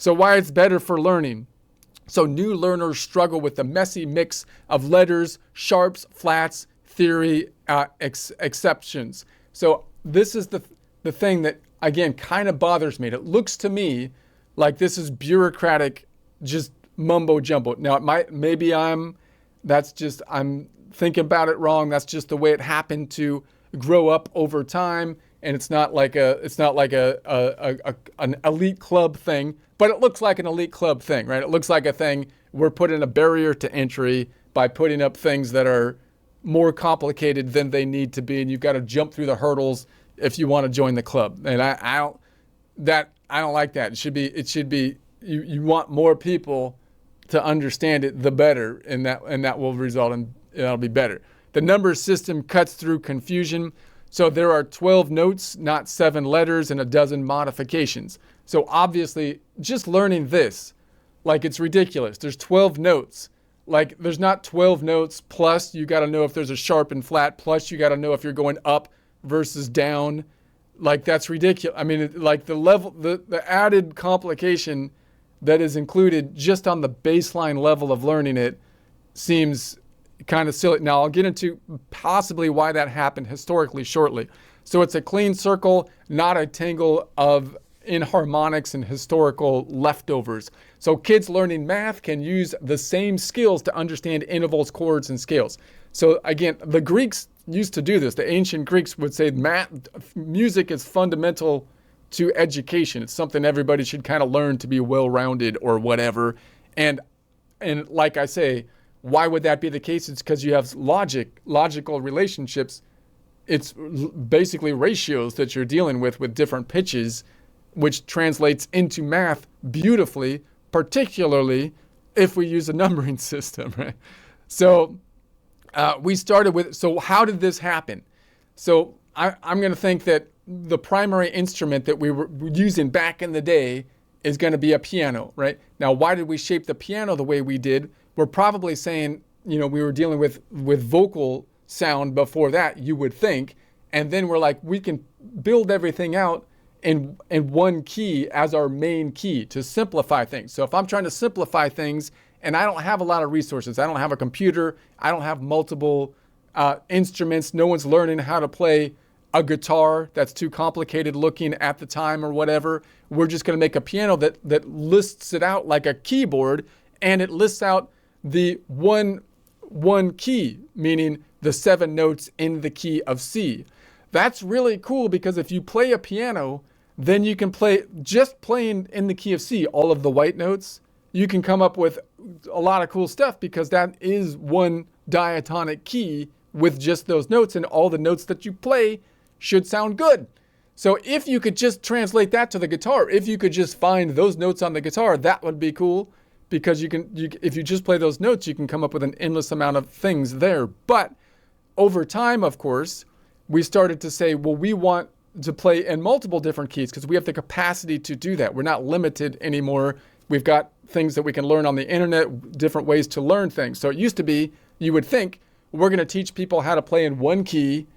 So why it's better for learning. So new learners struggle with the messy mix of letters, sharps, flats, theory, exceptions. So this is the thing that, again, kind of bothers me. It looks to me like this is bureaucratic, just mumbo jumbo. Now, I'm thinking about it wrong. That's just the way it happened to grow up over time. And it's not like an elite club thing, but it looks like an elite club thing, right? It looks like a thing we're putting a barrier to entry by putting up things that are more complicated than they need to be, and you've got to jump through the hurdles if you want to join the club. And I don't like that. It should be you want more people to understand it, the better, and that will result in it'll be better. The number system cuts through confusion. So there are 12 notes, not 7 letters, and a dozen modifications. So obviously, just learning this, like, it's ridiculous. There's 12 notes. Like, there's not 12 notes plus you got to know if there's a sharp and flat, plus you got to know if you're going up versus down. Like, that's ridiculous. I mean, like, the added complication that is included just on the baseline level of learning it seems kind of silly. Now, I'll get into possibly why that happened historically shortly. So it's a clean circle, not a tangle of inharmonics and historical leftovers. So kids learning math can use the same skills to understand intervals, chords, and scales. So again, the Greeks used to do this. The ancient Greeks would say music is fundamental to education. It's something everybody should kind of learn to be well-rounded or whatever. And like I say, why would that be the case? It's because you have logical relationships. It's basically ratios that you're dealing with different pitches, which translates into math beautifully, particularly if we use a numbering system, right? So we started with, so how did this happen? So I'm going to think that the primary instrument that we were using back in the day is going to be a piano, right? Now, why did we shape the piano the way we did? We're probably saying, we were dealing with vocal sound before that, you would think. And then we're like, we can build everything out in one key as our main key to simplify things. So if I'm trying to simplify things and I don't have a lot of resources, I don't have a computer, I don't have multiple instruments, no one's learning how to play a guitar that's too complicated looking at the time or whatever, we're just going to make a piano that lists it out like a keyboard, and it lists out the one key, meaning the 7 notes in the key of C. That's really cool because if you play a piano, then you can play, just playing in the key of C, all of the white notes, you can come up with a lot of cool stuff because that is one diatonic key with just those notes, and all the notes that you play should sound good. So if you could just translate that to the guitar, if you could just find those notes on the guitar, that would be cool, because if you just play those notes, you can come up with an endless amount of things there. But over time, of course, we started to say, well, we want to play in multiple different keys because we have the capacity to do that. We're not limited anymore. We've got things that we can learn on the internet, different ways to learn things. So it used to be, you would think, we're going to teach people how to play in one key,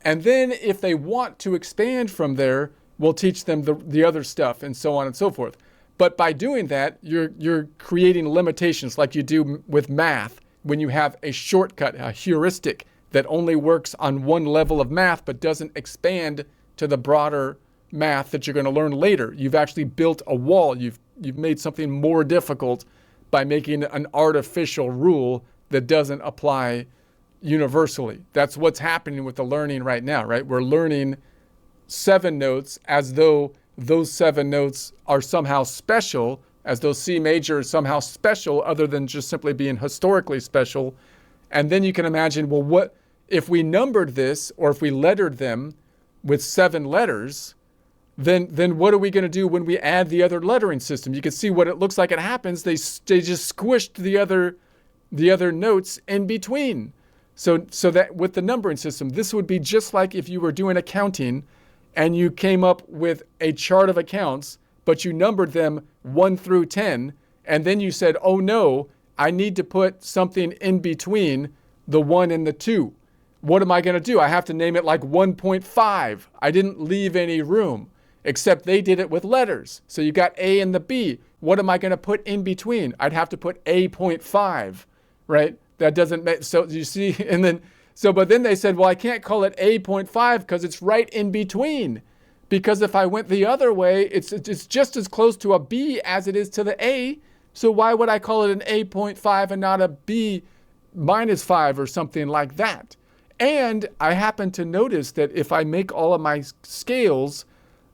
and then if they want to expand from there, we'll teach them the other stuff, and so on and so forth. But by doing that, you're creating limitations like you do with math when you have a shortcut, a heuristic that only works on one level of math but doesn't expand to the broader math that you're going to learn later. You've actually built a wall. You've made something more difficult by making an artificial rule that doesn't apply universally. That's what's happening with the learning right now, right? We're learning 7 notes as though those 7 notes are somehow special, as though C major is somehow special other than just simply being historically special. And then you can imagine, well, what if we numbered this, or if we lettered them with 7 letters, then what are we going to do when we add the other lettering system? You can see what it looks like it happens. They just squished the other notes in between. So that with the numbering system, this would be just like if you were doing accounting and you came up with a chart of accounts, but you numbered them 1 through 10, and then you said, oh no, I need to put something in between the 1 and the 2. What am I going to do? I have to name it like 1.5. I didn't leave any room, except they did it with letters. So you got A and the B. what am I going to put in between? I'd have to put A.5, right? That doesn't make, so you see, and then, so, but then they said, well, I can't call it A.5 because it's right in between. Because if I went the other way, it's just as close to a B as it is to the A. So why would I call it an A.5 and not a B-5 or something like that? And I happen to notice that if I make all of my scales,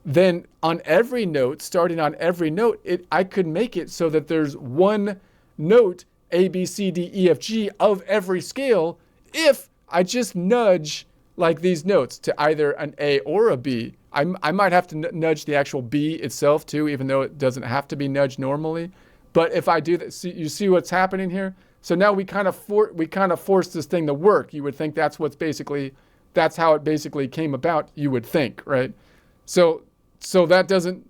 then on every note, starting on every note, I could make it so that there's one note, A, B, C, D, E, F, G, of every scale, if I just nudge like these notes to either an A or a B. I might have to nudge the actual B itself too, even though it doesn't have to be nudged normally. But if I do that, you see what's happening here? So now we kind of force this thing to work. You would think that's how it basically came about, you would think, right? So that doesn't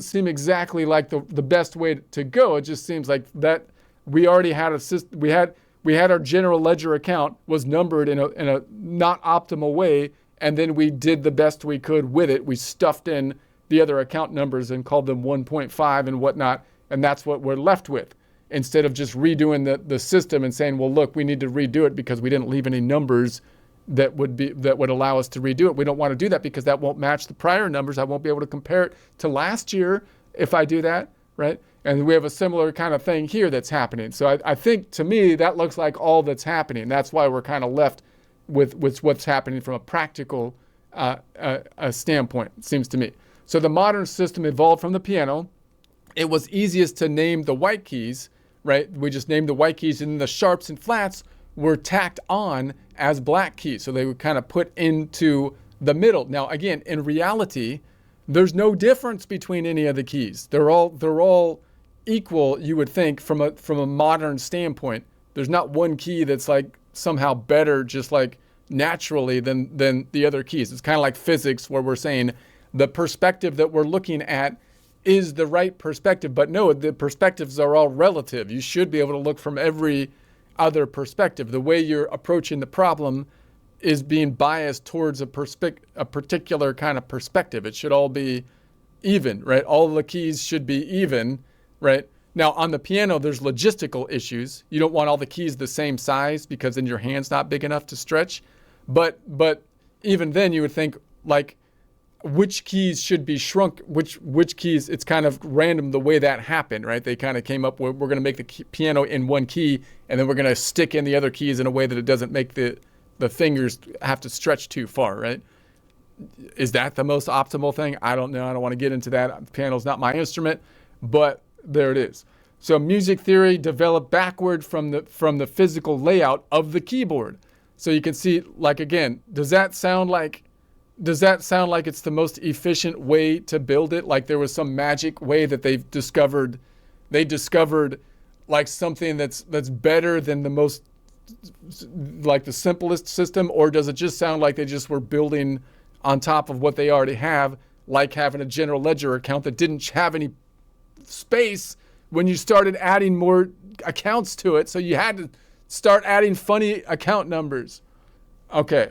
seem exactly like the best way to go. It just seems like that we already had a system. We had our general ledger account was numbered in a not optimal way, and then we did the best we could with it. We stuffed in the other account numbers and called them 1.5 and whatnot, and that's what we're left with. Instead of just redoing the system and saying, well, look, we need to redo it because we didn't leave any numbers that would allow us to redo it. We don't want to do that because that won't match the prior numbers. I won't be able to compare it to last year if I do that, right? And we have a similar kind of thing here that's happening. So I think, to me, that looks like all that's happening. That's why we're kind of left with what's happening from a practical standpoint, it seems to me. So the modern system evolved from the piano. It was easiest to name the white keys, right? We just named the white keys, and the sharps and flats were tacked on as black keys. So they were kind of put into the middle. Now, again, in reality, there's no difference between any of the keys. They're all equal, you would think, from a modern standpoint. There's not one key that's like somehow better just like naturally than the other keys. It's kind of like physics, where we're saying the perspective that we're looking at is the right perspective. But no, the perspectives are all relative. You should be able to look from every other perspective. The way you're approaching the problem is being biased towards a particular kind of perspective. It should all be even, right? All the keys should be even, right? Now, on the piano, there's logistical issues. You don't want all the keys the same size because then your hand's not big enough to stretch. But even then, you would think, like, which keys should be shrunk, which keys, it's kind of random the way that happened, right? They kind of came up with, we're going to make the piano in one key, and then we're going to stick in the other keys in a way that it doesn't make the fingers have to stretch too far, right? Is that the most optimal thing? I don't know. I don't want to get into that. Piano's not my instrument, but there it is. So music theory developed backward from the physical layout of the keyboard. So you can see, like, again, does that sound like it's the most efficient way to build it? Like there was some magic way that they discovered like something that's better than the most, like the simplest system? Or does it just sound like they just were building on top of what they already have, like having a general ledger account that didn't have any space when you started adding more accounts to it, so you had to start adding funny account numbers? Okay.